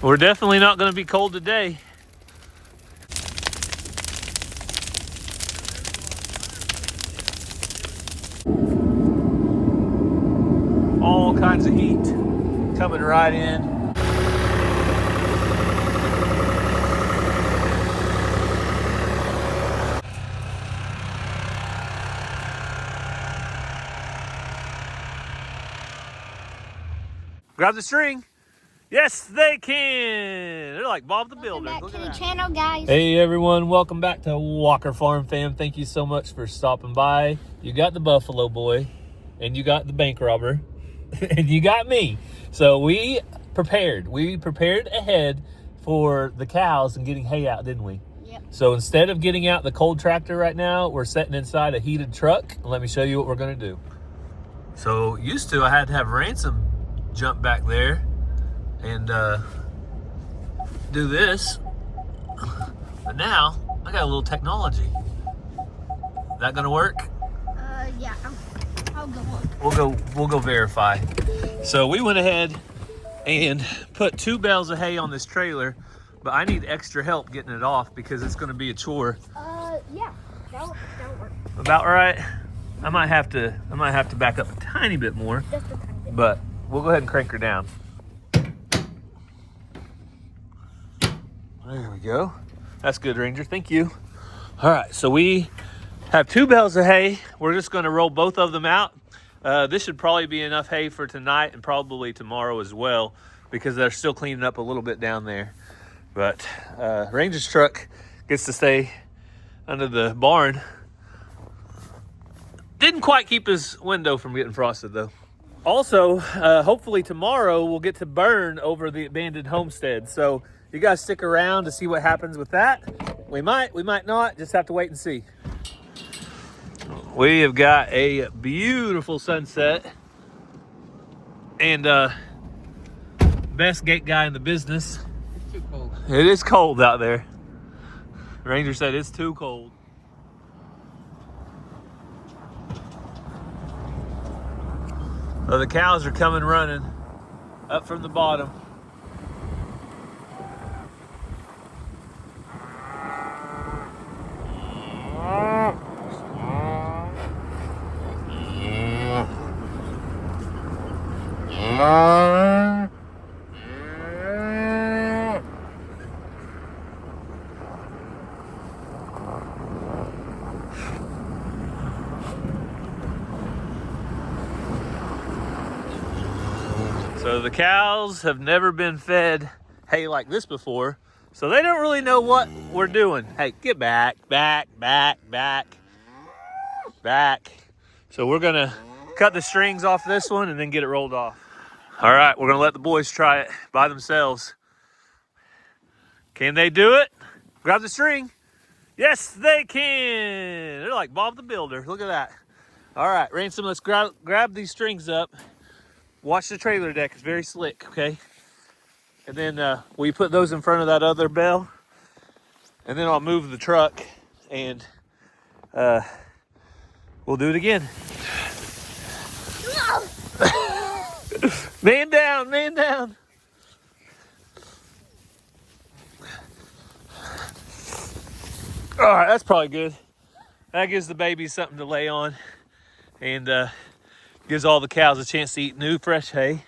We're definitely not going to be cold today. All kinds of heat coming right in. Grab the string. Yes, they can. They're like Bob the Builder. Welcome Look back at to that. the channel, guys. Hey everyone, welcome back to Walker Farm Fam. Thank you so much for stopping by. You got the Buffalo Boy, and you got the bank robber, and you got me. So we prepared ahead for the cows and getting hay out, didn't we? Yep. So instead of getting out the cold tractor right now, we're sitting inside a heated truck. And let me show you what we're gonna do. So used to, I had to have Ransom jump back there and do this. But now, I got a little technology. That gonna work? Yeah, I'll go look. We'll go verify. So we went ahead and put 2 bales of hay on this trailer, but I need extra help getting it off because it's gonna be a chore. Yeah, that'll work. About right. I might have to back up a tiny bit more, Just a tiny bit. but we'll go ahead and crank her down. There we go. That's good, Ranger. Thank you. All right, so we have 2 bales of hay. We're just going to roll both of them out. This should probably be enough hay for tonight and probably tomorrow as well because they're still cleaning up a little bit down there. But Ranger's truck gets to stay under the barn. Didn't quite keep his window from getting frosted though. Also, hopefully tomorrow we'll get to burn over the abandoned homestead. So you guys stick around to see what happens with that. We might not, just have to wait and see. We have got a beautiful sunset and best gate guy in the business. It's too cold. It is cold out there. Ranger said it's too cold. So the cows are coming running up from the bottom. So the cows have never been fed hay like this before, so they don't really know what we're doing. Hey, get back. So we're gonna cut the strings off this one and then get it rolled off. All right, we're gonna let the boys try it by themselves. Can they do it? Grab the string. Yes, they can. They're like Bob the Builder. Look at that. All right, Ransom, let's grab these strings up. Watch the trailer deck, it's very slick, okay? And then we put those in front of that other bale. And then I'll move the truck and we'll do it again. Man down, man down. All right, that's probably good. That gives the babies something to lay on and gives all the cows a chance to eat new, fresh hay.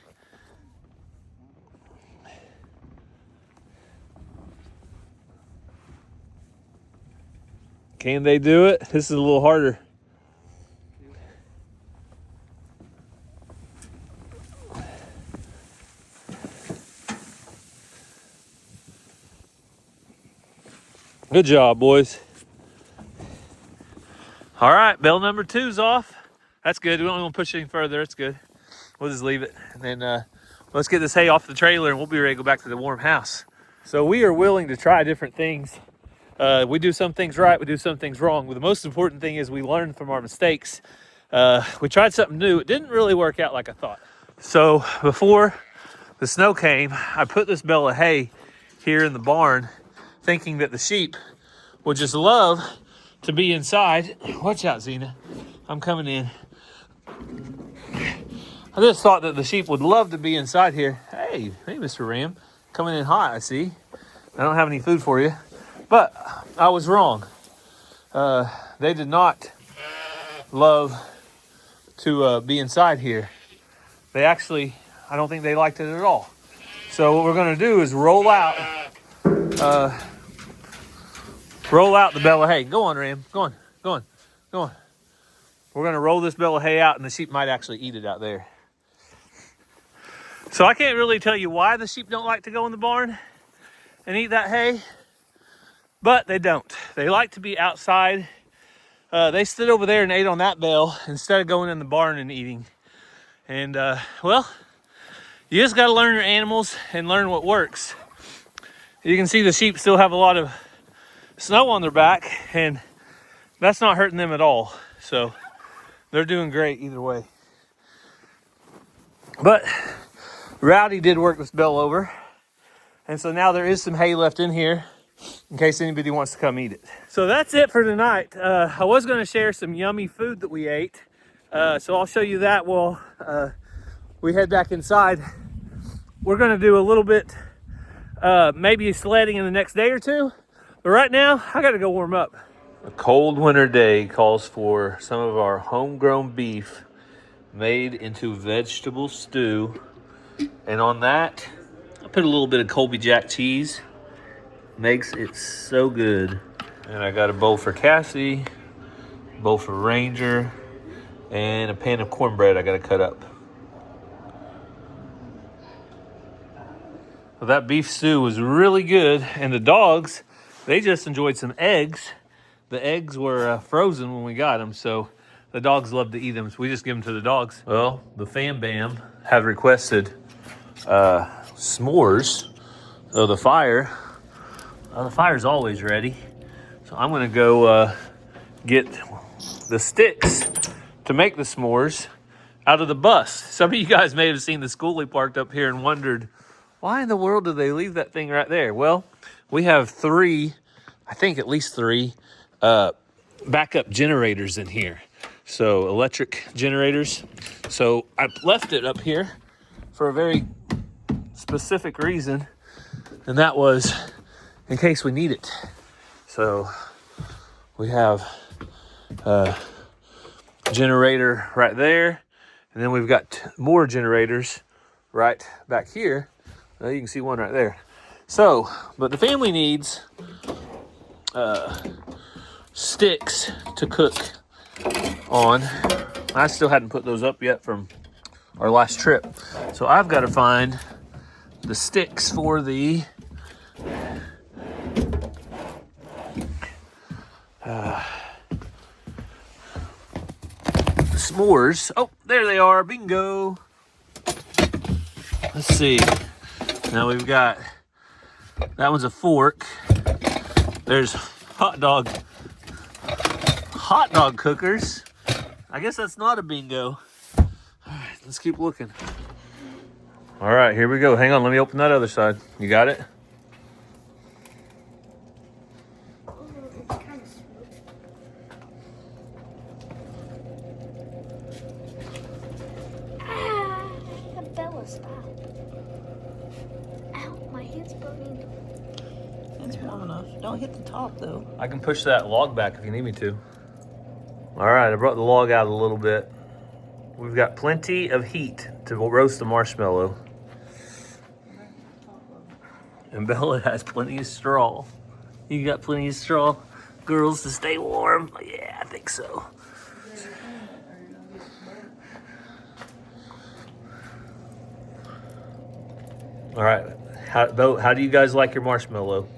Can they do it? This is a little harder. Good job, boys. All right, bell number 2's off. That's good. We don't want to push it any further. It's good. We'll just leave it. And then let's get this hay off the trailer and we'll be ready to go back to the warm house. So we are willing to try different things. We do some things right, we do some things wrong. But the most important thing is we learn from our mistakes. We tried something new. It didn't really work out like I thought. So before the snow came, I put this bale of hay here in the barn thinking that the sheep would just love to be inside. Watch out, Xena. I'm coming in. I just thought that the sheep would love to be inside here. Hey, Mr. Ram. coming in hot, I see. I don't have any food for you, but I was wrong. They did not love to be inside here. They actually, I don't think they liked it at all. So what we're gonna do is roll out the bale of hay. Go on, Ram, go on. We're gonna roll this bale of hay out and the sheep might actually eat it out there. So I can't really tell you why the sheep don't like to go in the barn and eat that hay, but they don't. They like to be outside. They stood over there and ate on that bale instead of going in the barn and eating. And well, you just gotta learn your animals and learn what works. You can see the sheep still have a lot of snow on their back, and that's not hurting them at all. So they're doing great either way. But Rowdy did work this bale over, and so now there is some hay left in here in case anybody wants to come eat it. So that's it for tonight. I was going to share some yummy food that we ate, so I'll show you that while we head back inside. We're going to do a little bit, maybe sledding in the next day or two, but right now I got to go warm up. A cold winter day calls for some of our homegrown beef made into vegetable stew. And on that, I put a little bit of Colby Jack cheese. Makes it so good. And I got a bowl for Cassie, a bowl for Ranger, and a pan of cornbread I got to cut up. Well, that beef stew was really good. And the dogs, they just enjoyed some eggs. The eggs were frozen when we got them, so the dogs love to eat them, so we just give them to the dogs. Well, the Fam Bam have requested s'mores. So the fire's always ready. So I'm gonna go get the sticks to make the s'mores out of the bus. Some of you guys may have seen the schoolie parked up here and wondered, why in the world did they leave that thing right there? Well, we have three, I think at least three, backup generators in here. So electric generators. So I left it up here for a very specific reason, and that was in case we need it. So we have a generator right there, and then we've got more generators right back here. You can see one right there. So, but the family needs sticks to cook on. I still hadn't put those up yet from our last trip. So I've got to find the sticks for the s'mores. Oh, there they are. Bingo. Let's see. Now we've got, that one's a fork. There's hot dog cookers. I guess that's not a bingo. All right, let's keep looking. All right, here we go. Hang on, let me open that other side. You got it? It's kind of smooth. The bell is stop. Ow, my hand's burning. It's warm enough. Don't hit the top though. I can push that log back if you need me to. All right, I brought the log out a little bit. We've got plenty of heat to roast the marshmallow. And Bella has plenty of straw. You got plenty of straw, girls, to stay warm? Yeah, I think so. All right, how do you guys like your marshmallow?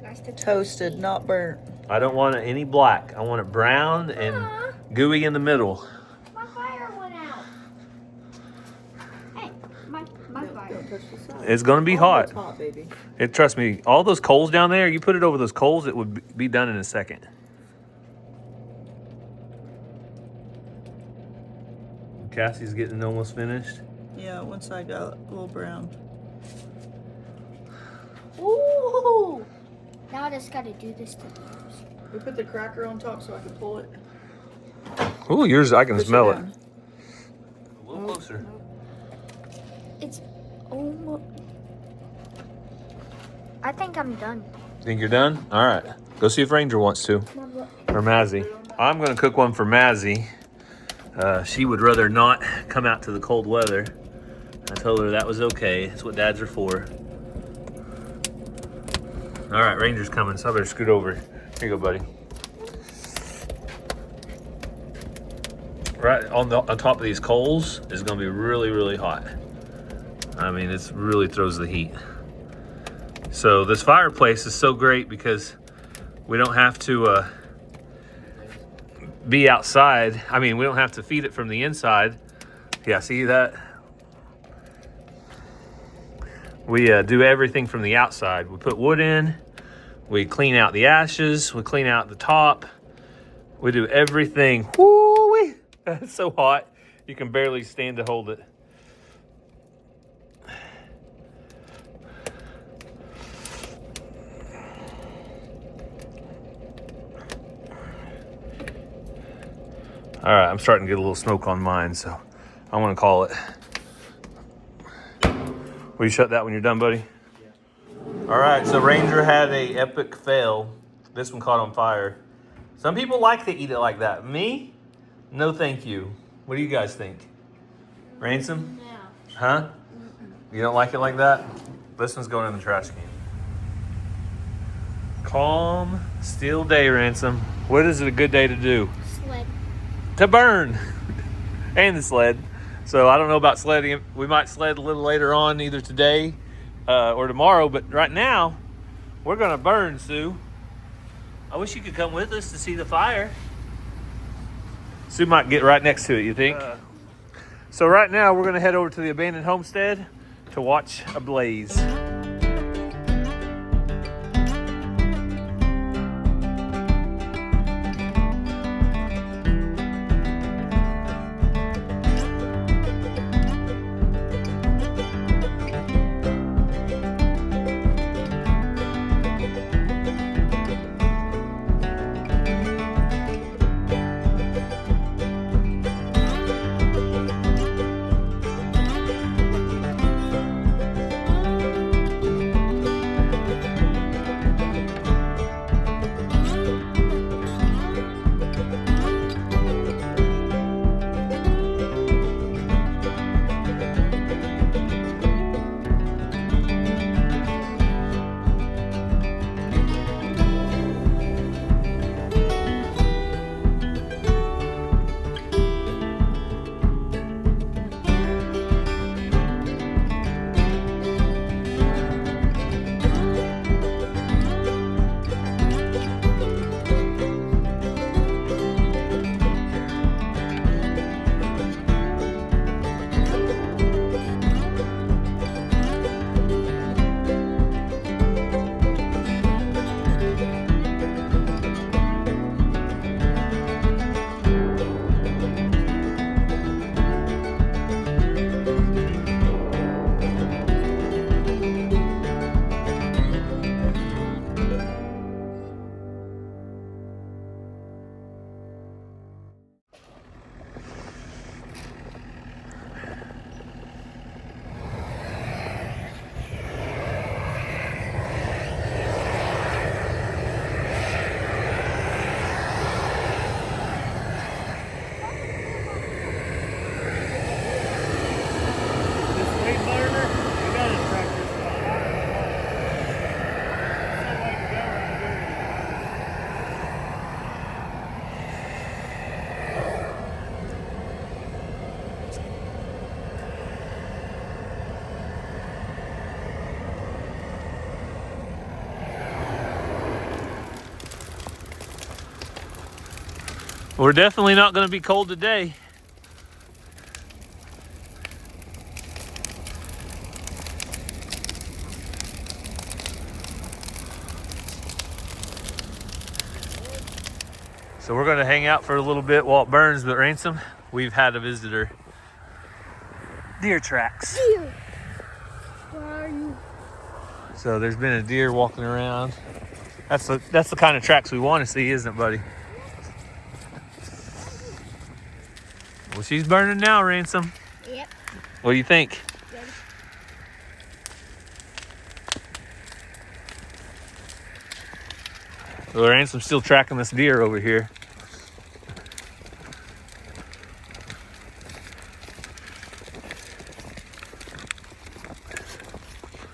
Nice to Toasted, not burnt. I don't want it any black. I want it brown and gooey in the middle. My fire went out. Hey, my fire. Don't touch the side. It's gonna be Oh, hot. it's hot, baby. Trust me, all those coals down there, you put it over those coals, it would be done in a second. Cassie's getting almost finished. Yeah, one side got a little brown. Ooh! Now I just gotta do this to yours. We put the cracker on top so I can pull it. Ooh, yours, I can Push smell it. down. A little closer. It's almost. I think I'm done. Think you're done? All right. Go see if Ranger wants to. Or Mazzy. I'm going to cook one for Mazzy. She would rather not come out to the cold weather. I told her that was okay. That's what dads are for. All right, Ranger's coming, so I better scoot over. Here you go, buddy. Right on top of these coals is going to be really, really hot. I mean, it really throws the heat. So this fireplace is so great because we don't have to be outside. I mean, we don't have to feed it from the inside. Yeah, see that? We do everything from the outside. We put wood in, we clean out the ashes, we clean out the top. We do everything. Woo-wee! It's so hot, you can barely stand to hold it. All right, I'm starting to get a little smoke on mine, so I want to call it. Will you shut that when you're done, buddy? Yeah. All right, so Ranger had a epic fail. This one caught on fire. Some people like to eat it like that. Me? No, thank you. What do you guys think? Ransom? Yeah. Huh? You don't like it like that? This one's going in the trash can. Calm, still day, Ransom. What is it a good day to do? Sled. To burn. And the sled. So I don't know about sledding. We might sled a little later on, either today or tomorrow. But right now, we're going to burn, Sue. I wish you could come with us to see the fire. Sue might get right next to it, you think? So right now, we're going to head over to the abandoned homestead to watch a blaze. We're definitely not going to be cold today. So we're going to hang out for a little bit while it burns, but Ransom, we've had a visitor. Deer tracks. Deer. Where are you? So there's been a deer walking around. That's the kind of tracks we want to see, isn't it, buddy? Well, she's burning now, Ransom. Yep. What do you think? Good. So Ransom's still tracking this deer over here.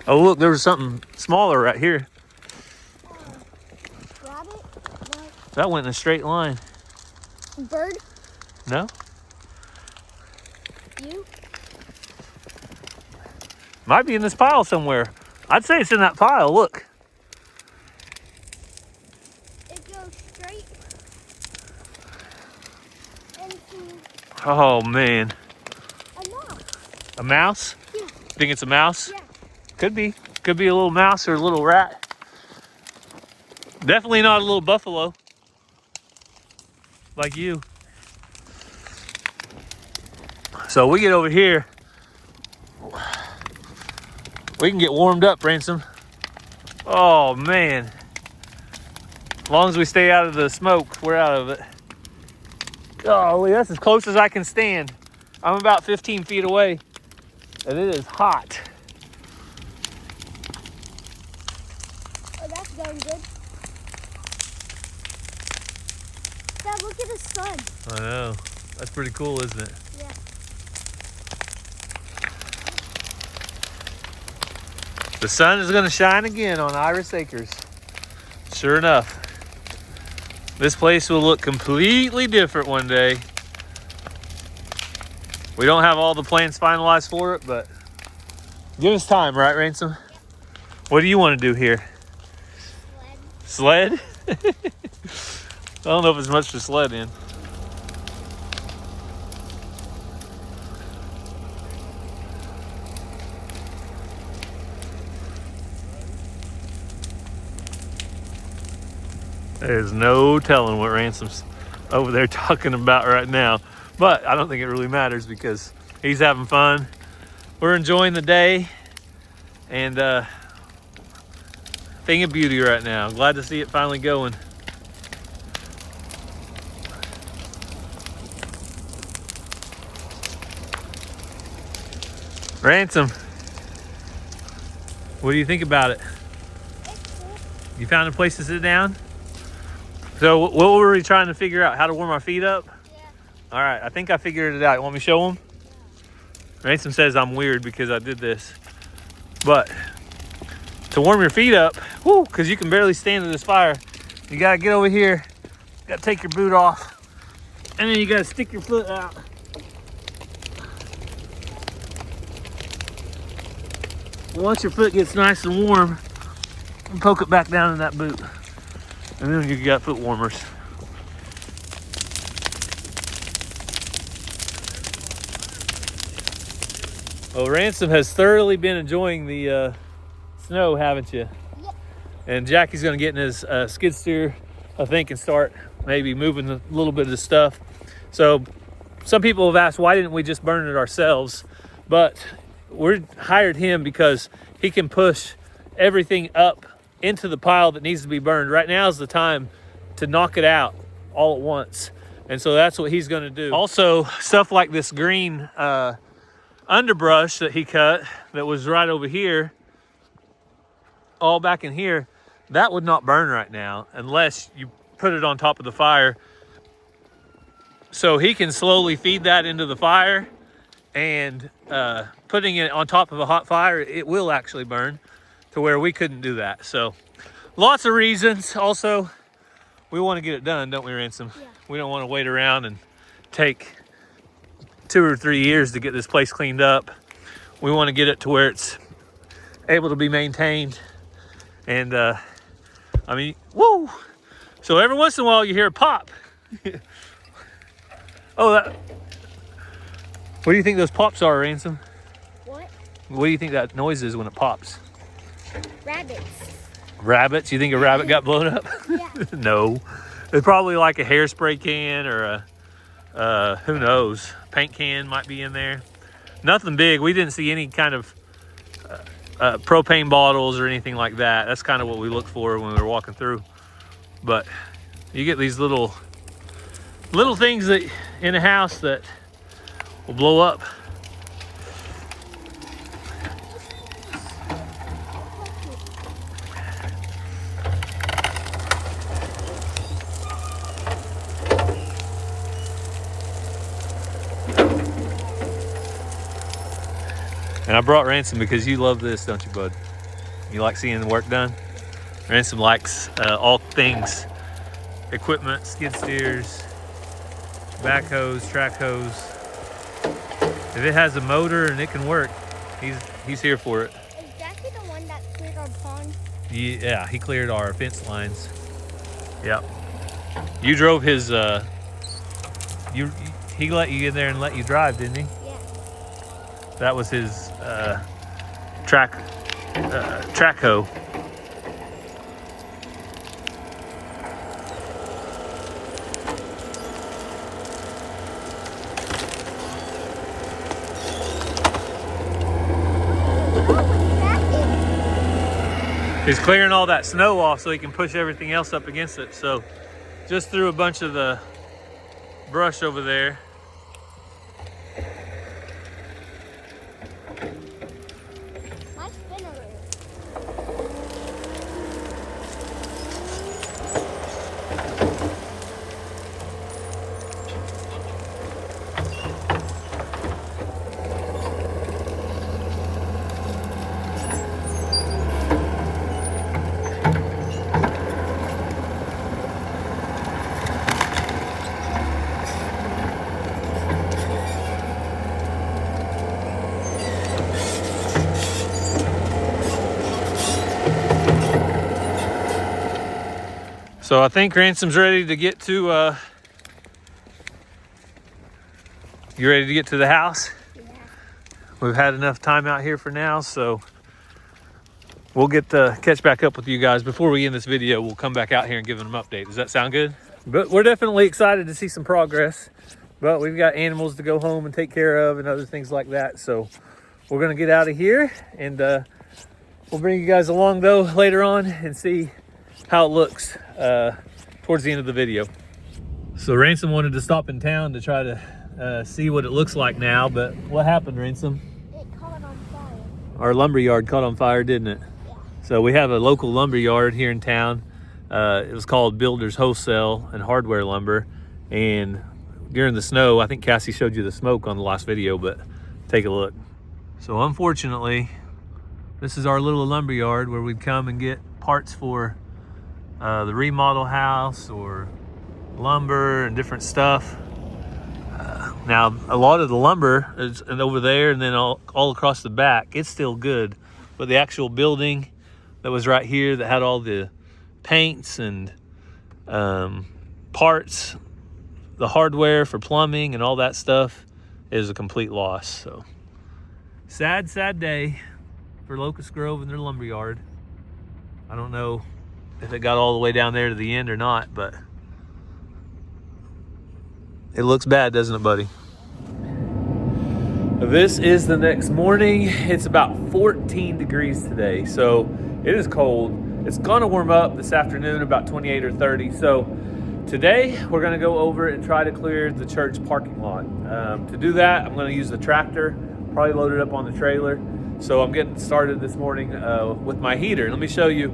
Oh, look, there was something smaller right here. Rabbit? No. That went in a straight line. Bird? No? You? Might be in this pile somewhere. I'd say it's in that pile. Look. It goes straight into Oh, man. a mouse. A mouse? Yeah. Think it's a mouse? Yeah. Could be. Could be a little mouse or a little rat. Definitely not a little buffalo. Like you. So we get over here. We can get warmed up, Ransom. Oh, man. As long as we stay out of the smoke, we're out of it. Golly, that's as close as I can stand. I'm about 15 feet away, and it is hot. Oh, that's going good. Dad, look at the sun. I know. That's pretty cool, isn't it? Yeah. The sun is going to shine again on Iris Acres. Sure enough. This place will look completely different one day. We don't have all the plans finalized for it, but give us time, right, Ransom? What do you want to do here? Sled? I don't know if it's much to sled in. There's no telling what Ransom's over there talking about right now. But I don't think it really matters because he's having fun. We're enjoying the day. And thing of beauty right now. Glad to see it finally going. Ransom, what do you think about it? You found a place to sit down? So what were we trying to figure out? How to warm our feet up? Yeah. All right, I think I figured it out. You want me to show him? Ransom says I'm weird because I did this. But to warm your feet up, whoo, because you can barely stand to this fire, you gotta get over here, gotta take your boot off, and then you gotta stick your foot out. Once your foot gets nice and warm, and poke it back down in that boot. And then you got foot warmers. Well, Ransom has thoroughly been enjoying the snow, haven't you? Yep. And Jackie's gonna get in his skid steer, I think, and start maybe moving a little bit of the stuff. So some people have asked, why didn't we just burn it ourselves? But we hired him because he can push everything up into the pile that needs to be burned. Right now is the time to knock it out all at once. And so that's what he's gonna do. Also, stuff like this green underbrush that he cut that was right over here, all back in here, that would not burn right now unless you put it on top of the fire. So he can slowly feed that into the fire, and putting it on top of a hot fire, it will actually burn to where we couldn't do that. So lots of reasons. Also, we want to get it done, don't we, Ransom? Yeah. We don't want to wait around and take 2 or 3 years to get this place cleaned up. We want to get it to where it's able to be maintained. And I mean, woo! So every once in a while you hear a pop. Oh, that. What do you think those pops are, Ransom? What? What do you think that noise is when it pops? Rabbits. Rabbits? You think a rabbit got blown up? Yeah. No. It's probably like a hairspray can or a, who knows, paint can might be in there. Nothing big. We didn't see any kind of propane bottles or anything like that. That's kind of what we looked for when we were walking through. But you get these little things that in a house that will blow up. And I brought Ransom because you love this, don't you, bud? You like seeing the work done? Ransom likes all things equipment, skid steers, backhoes, track hose. If it has a motor and it can work, he's here for it. Is Jackie the one that cleared our pond? Yeah, he cleared our fence lines. Yep. You drove his. He let you in there and let you drive, didn't he? Yeah. That was his track hoe. He's clearing all that snow off so he can push everything else up against it. So just threw a bunch of the brush over there. My spinner. So I think Ransom's ready to get to, you ready to get to the house? Yeah. We've had enough time out here for now, so we'll get to catch back up with you guys. Before we end this video, we'll come back out here and give them an update. Does that sound good? But we're definitely excited to see some progress, but we've got animals to go home and take care of and other things like that. So we're gonna get out of here, and we'll bring you guys along though later on and see how it looks towards the end of the video. So Ransom wanted to stop in town to try to see what it looks like now, but what happened, Ransom? It caught on fire. Our lumber yard caught on fire, didn't it? Yeah. So we have a local lumber yard here in town. It was called Builders Wholesale and Hardware Lumber, and during the snow, I think Cassie showed you the smoke on the last video, but take a look. So unfortunately, this is our little lumber yard where we'd come and get parts for the remodel house or lumber and different stuff. Now a lot of the lumber is over there, and then all across the back it's still good, but the actual building that was right here that had all the paints and parts, the hardware for plumbing and all that stuff is a complete loss. So sad day for Locust Grove and their lumber yard. I don't know if it got all the way down there to the end or not, but it looks bad, doesn't it, buddy? This is the next morning. It's about 14 degrees today, so it is cold. It's gonna warm up this afternoon, about 28 or 30. So today we're gonna go over and try to clear the church parking lot. To do that, I'm gonna use the tractor, probably load it up on the trailer. So I'm getting started this morning with my heater. Let me show you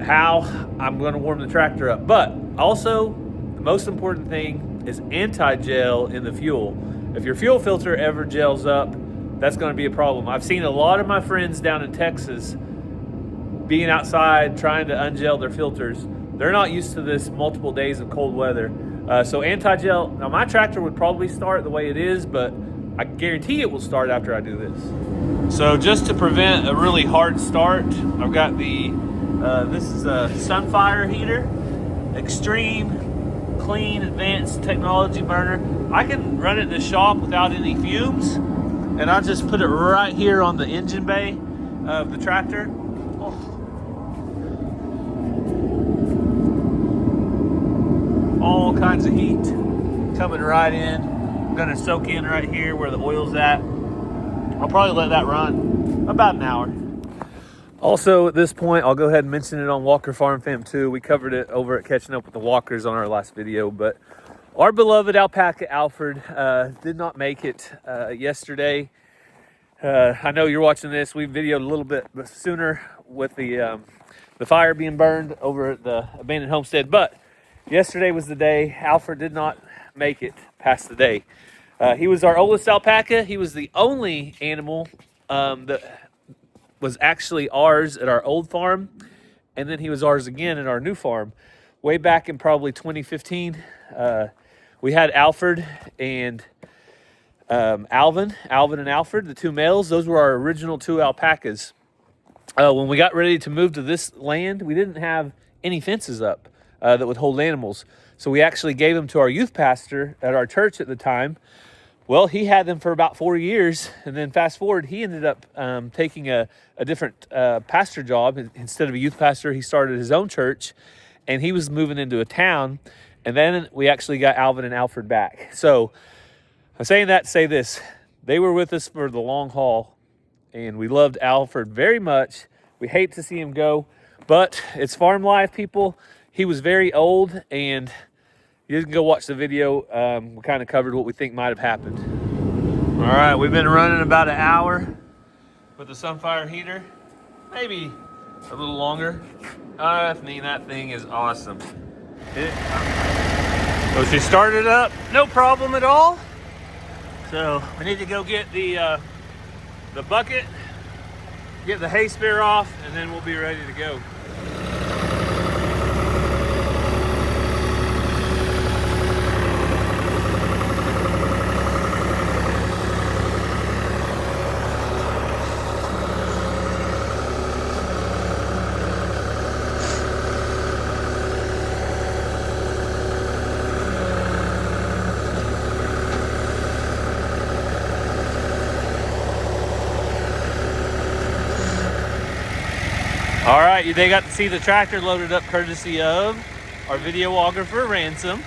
how I'm going to warm the tractor up. But also, the most important thing is anti-gel in the fuel. If your fuel filter ever gels up, that's going to be a problem. I've seen a lot of my friends down in Texas being outside trying to ungel their filters. They're not used to this multiple days of cold weather. So anti-gel, now my tractor would probably start the way it is, but I guarantee it will start after I do this. So just to prevent a really hard start, I've got this is a Sunfire heater, extreme, clean, advanced technology burner. I can run it in the shop without any fumes, and I just put it right here on the engine bay of the tractor. Oh. All kinds of heat coming right in. I'm gonna soak in right here where the oil's at. I'll probably let that run about an hour. Also, at this point, I'll go ahead and mention it on Walker Farm Fam 2. We covered it over at Catching Up with the Walkers on our last video, but our beloved alpaca Alfred did not make it yesterday. I know you're watching this. We videoed a little bit sooner with the fire being burned over at the abandoned homestead, but yesterday was the day. Alfred did not make it past the day. He was our oldest alpaca. He was the only animal that was actually ours at our old farm, and then he was ours again at our new farm way back in probably 2015. We had Alfred and Alvin and Alfred, the two males. Those were our original two alpacas. When we got ready to move to this land, we didn't have any fences up that would hold animals. So we actually gave them to our youth pastor at our church at the time. Well, he had them for about 4 years, and then fast forward, he ended up taking a different pastor job. Instead of a youth pastor, he started his own church, and he was moving into a town, and then we actually got Alvin and Alfred back. So I'm saying that to say this. They were with us for the long haul, and we loved Alfred very much. We hate to see him go, but it's farm life, people. He was very old, and you can go watch the video. We kind of covered what we think might have happened. All right, we've been running about an hour with the Sunfire heater, maybe a little longer. I mean, that thing is awesome. So she started up, no problem at all. So we need to go get the bucket, get the hay spear off, and then we'll be ready to go. All right, they got to see the tractor loaded up courtesy of our videographer, Ransom.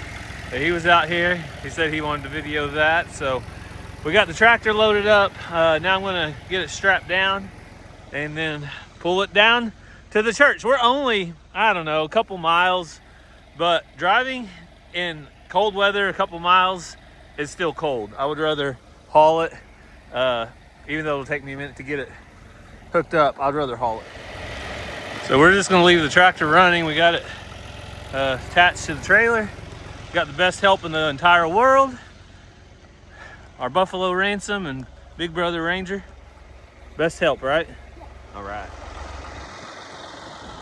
He was out here. He said he wanted to video that. So we got the tractor loaded up. Now I'm gonna get it strapped down and then pull it down to the church. We're only, I don't know, a couple miles, but driving in cold weather, a couple miles is still cold. I would rather haul it, even though it'll take me a minute to get it hooked up. I'd rather haul it. So we're just gonna leave the tractor running. We got it attached to the trailer. Got the best help in the entire world. Our Buffalo Ransom and Big Brother Ranger. Best help, right? All right.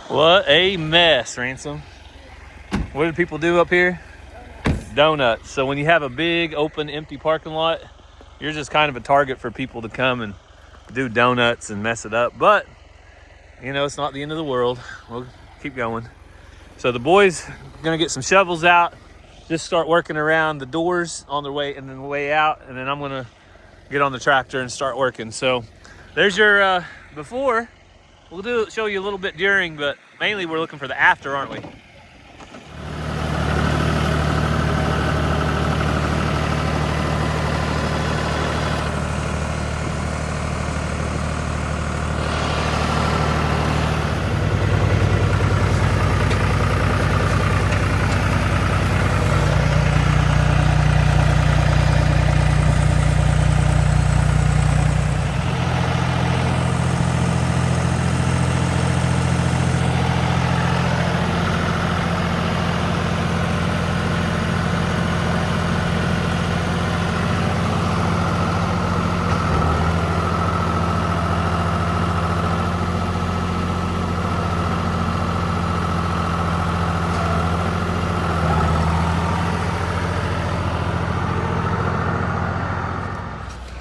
What a mess, Ransom. What did people do up here? Donuts. So when you have a big, open, empty parking lot, you're just kind of a target for people to come and do donuts and mess it up. But you know, it's not the end of the world. We'll keep going. So the boys are gonna get some shovels out, just start working around the doors on their way and then the way out, and then I'm gonna get on the tractor and start working. So there's your before. We'll show you a little bit during, but mainly we're looking for the after, aren't we?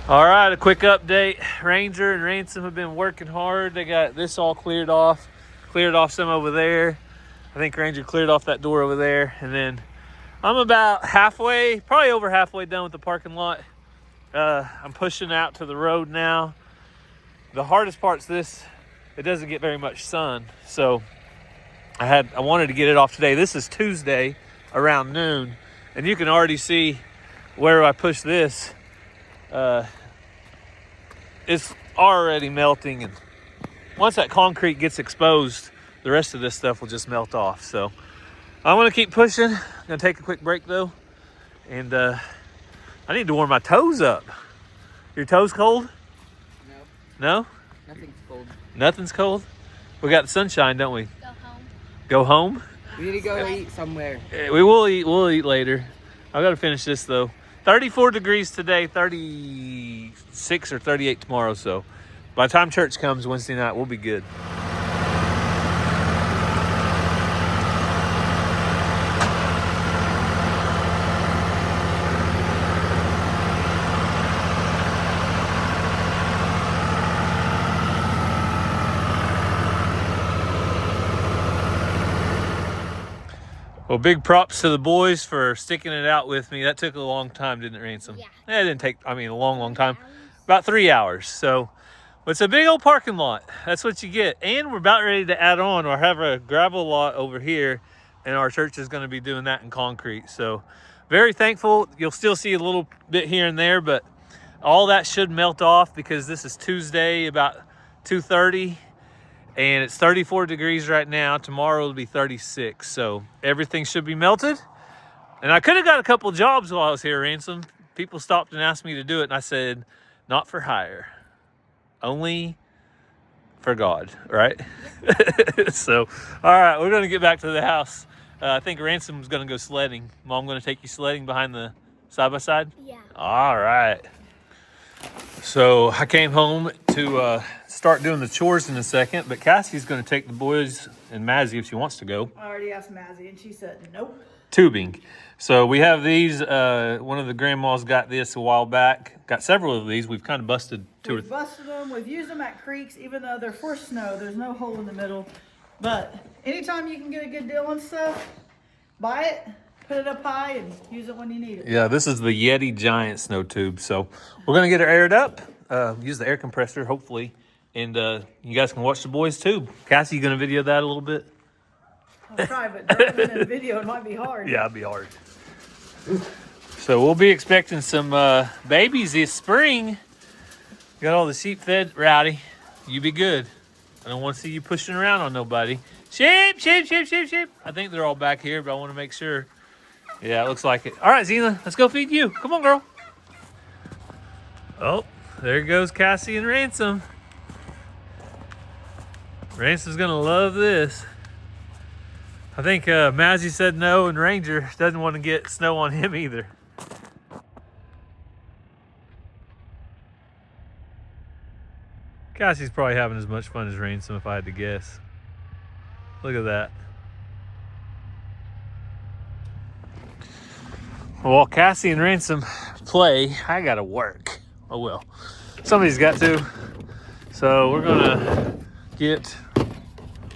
All right, a quick update. Ranger and Ransom have been working hard. They got this all cleared off some over there. I think Ranger cleared off that door over there. And then I'm about halfway, probably over halfway done with the parking lot. I'm pushing out to the road now. The hardest part's this, it doesn't get very much sun. So I wanted to get it off today. This is Tuesday around noon. And you can already see where I push this. It's already melting, and once that concrete gets exposed, the rest of this stuff will just melt off. So I'm gonna keep pushing. I'm gonna take a quick break though, and I need to warm my toes up. Your toes cold? No. No? Nothing's cold. Nothing's cold? We got the sunshine, don't we? Go home. Go home? We need to go eat somewhere. We will eat. We'll eat later. I gotta finish this though. 34 degrees today, 36 or 38 tomorrow, so By the time church comes Wednesday night, we'll be good. Well, big props to the boys for sticking it out with me. That took a long time, didn't it, Ransom? Yeah. It didn't take, a long time. About 3 hours. So it's a big old parking lot. That's what you get. And we're about ready to add on or have a gravel lot over here. And our church is going to be doing that in concrete. So very thankful. You'll still see a little bit here and there, but all that should melt off because this is Tuesday about 2:30. And it's 34 degrees right now. Tomorrow will be 36. So everything should be melted. And I could have got a couple jobs while I was here, Ransom. People stopped and asked me to do it. And I said, not for hire. Only for God, right? So, all right, we're going to get back to the house. I think Ransom's going to go sledding. Mom going to take you sledding behind the side-by-side? Yeah. All right. So I came home to start doing the chores in a second, but Cassie's going to take the boys and Mazzy, if she wants to go, I already asked Mazzy, and she said nope. tubing. So we have these. One of the grandmas got this a while back. Got several of these. We've kind of busted two or We've busted them. We've used them at creeks, even though they're for snow. There's no hole in the middle. But anytime you can get a good deal on stuff, buy it, put it up high, and use it when you need it. Yeah, this is the Yeti Giant snow tube. So we're going to get her aired up, use the air compressor, hopefully. And you guys can watch the boys tube. Cassie, you going to video that a little bit? I'll try, but driving in a video, it might be hard. Yeah, it'd be hard. So we'll be expecting some babies this spring. Got all the sheep fed. Rowdy, you be good. I don't want to see you pushing around on nobody. Sheep, sheep, sheep, sheep, sheep. I think they're all back here, but I want to make sure. Yeah, it looks like it. All right, Zena, let's go feed you. Come on, girl. Oh, there goes Cassie and Ransom. Ransom's going to love this. I think Mazzy said no, and Ranger doesn't want to get snow on him either. Cassie's probably having as much fun as Ransom, if I had to guess. Look at that. While Cassie and Ransom play, I gotta work. Oh well, somebody's got to. So we're gonna get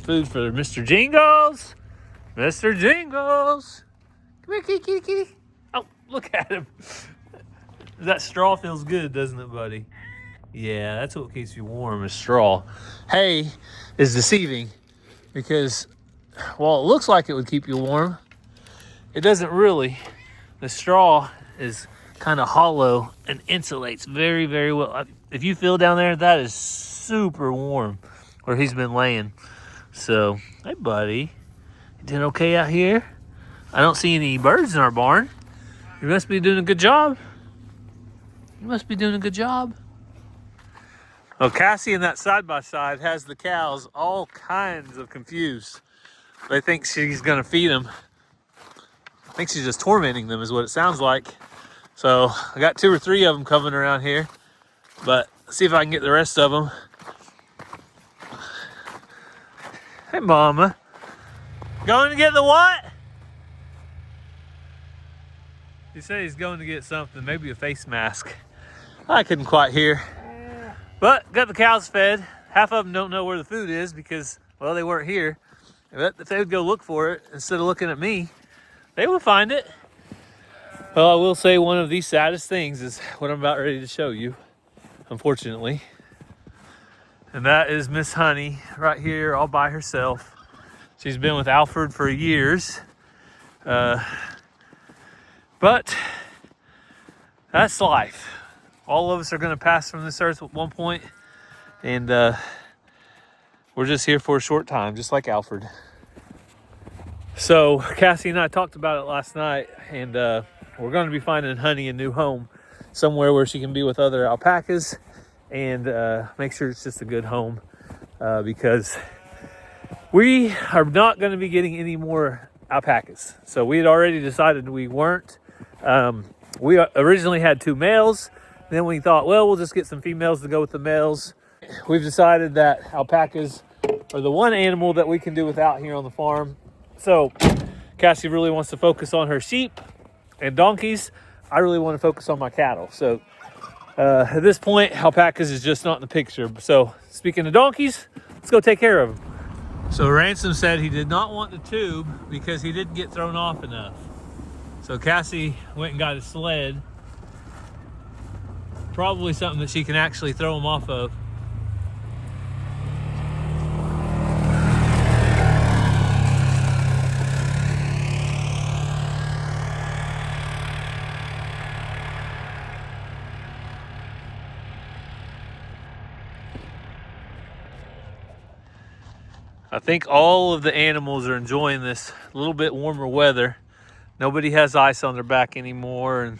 food for Mr. Jingles. Mr. Jingles. Come here, kitty, kitty, kitty. Oh, look at him. That straw feels good, doesn't it, buddy? Yeah, that's what keeps you warm is straw. Hay is deceiving because while it looks like it would keep you warm, it doesn't really. The straw is kind of hollow and insulates very, very well. If you feel down there, that is super warm where he's been laying. So, hey, buddy. You doing okay out here? I don't see any birds in our barn. You must be doing a good job. You must be doing a good job. Well, Cassie in that side-by-side has the cows all kinds of confused. They think she's going to feed them. I think she's just tormenting them is what it sounds like. So I got 2 or 3 of them coming around here. But let's see if I can get the rest of them. Hey, Mama. Going to get the what? He said he's going to get something, maybe a face mask. I couldn't quite hear. But got the cows fed. Half of them don't know where the food is because, well, they weren't here. But if they would go look for it instead of looking at me, they will find it. Well, I will say one of the saddest things is what I'm about ready to show you, unfortunately. And that is Miss Honey right here all by herself. She's been with Alfred for years. But that's life. All of us are going to pass from this earth at one point, and we're just here for a short time, just like Alfred. So Cassie and I talked about it last night, and we're going to be finding Honey a new home, somewhere where she can be with other alpacas, and make sure it's just a good home, because we are not going to be getting any more alpacas. So we had already decided we weren't. We originally had 2 males. Then we thought, well, we'll just get some females to go with the males. we've decided that alpacas are the one animal that we can do without here on the farm. So Cassie really wants to focus on her sheep and donkeys. I really want to focus on my cattle. So at this point, alpacas is just not in the picture. So speaking of donkeys, let's go take care of them. So Ransom said he did not want the tube because he didn't get thrown off enough. So Cassie went and got a sled. Probably something that she can actually throw him off of. I think all of the animals are enjoying this little bit warmer weather. Nobody has ice on their back anymore,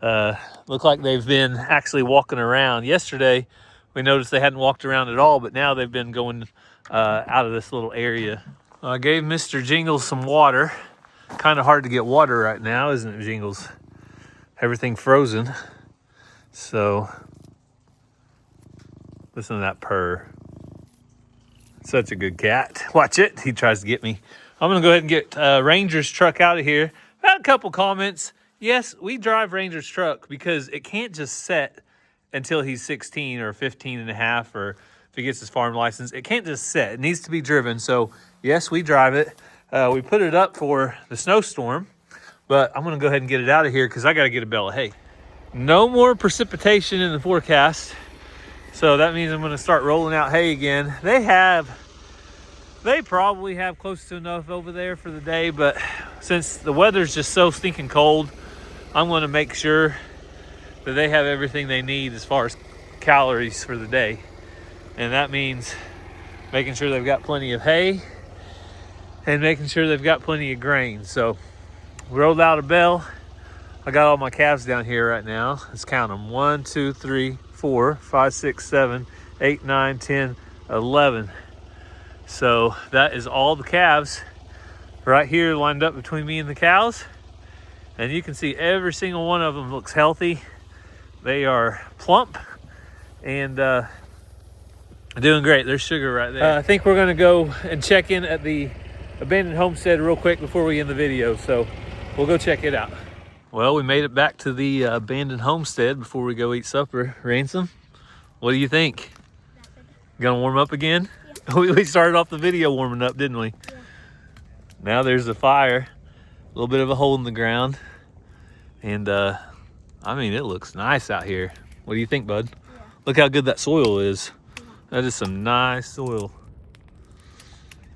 and look like they've been actually walking around. Yesterday, we noticed they hadn't walked around at all, but now they've been going out of this little area. I gave Mr. Jingles some water. Kind of hard to get water right now, isn't it, Jingles? Everything frozen. So, listen to that purr. Such a good cat. Watch it. He tries to get me. I'm going to go ahead and get Ranger's truck out of here. I had a couple comments. Yes, we drive Ranger's truck because it can't just set until he's 16 or 15 and a half, or if he gets his farm license. It can't just set. It needs to be driven. So, yes, we drive it. We put it up for the snowstorm, but I'm going to go ahead and get it out of here because I got to get a bale of hay. No more precipitation in the forecast. So that means I'm going to start rolling out hay again. They probably have close to enough over there for the day, but since the weather's just so stinking cold, I'm going to make sure that they have everything they need as far as calories for the day. And that means making sure they've got plenty of hay and making sure they've got plenty of grain. So we rolled out a bale. I got all my calves down here right now. Let's count them. 1, 2, 3, 4, 5, 6, 7, 8, 9, 10, 11. So that is all the calves right here lined up between me and the cows. And you can see every single one of them looks healthy. They are plump and doing great. There's sugar right there. I think we're gonna go and check in at the abandoned homestead real quick before we end the video. So we'll go check it out. Well, we made it back to the abandoned homestead before we go eat supper. Ransom, what do you think? Gonna warm up again? Yeah. We started off the video warming up, didn't we? Yeah. Now there's a fire, a little bit of a hole in the ground. And I mean, it looks nice out here. What do you think, bud? Yeah. Look how good that soil is. Yeah. That is some nice soil.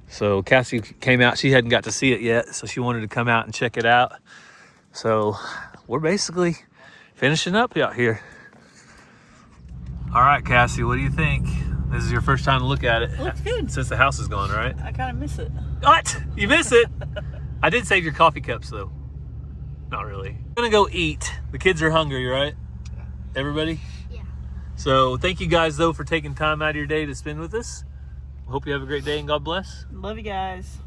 So Cassie came out, she hadn't got to see it yet, so she wanted to come out and check it out. So we're basically finishing up out here. All right, Cassie, what do you think? This is your first time to look at it. It looks good. Since the house is gone, right? I kind of miss it. What? You miss it? I did save your coffee cups, though. Not really. I'm gonna go eat. The kids are hungry, right? Yeah. Everybody? Yeah. So thank you guys, though, for taking time out of your day to spend with us. Hope you have a great day and God bless. Love you guys.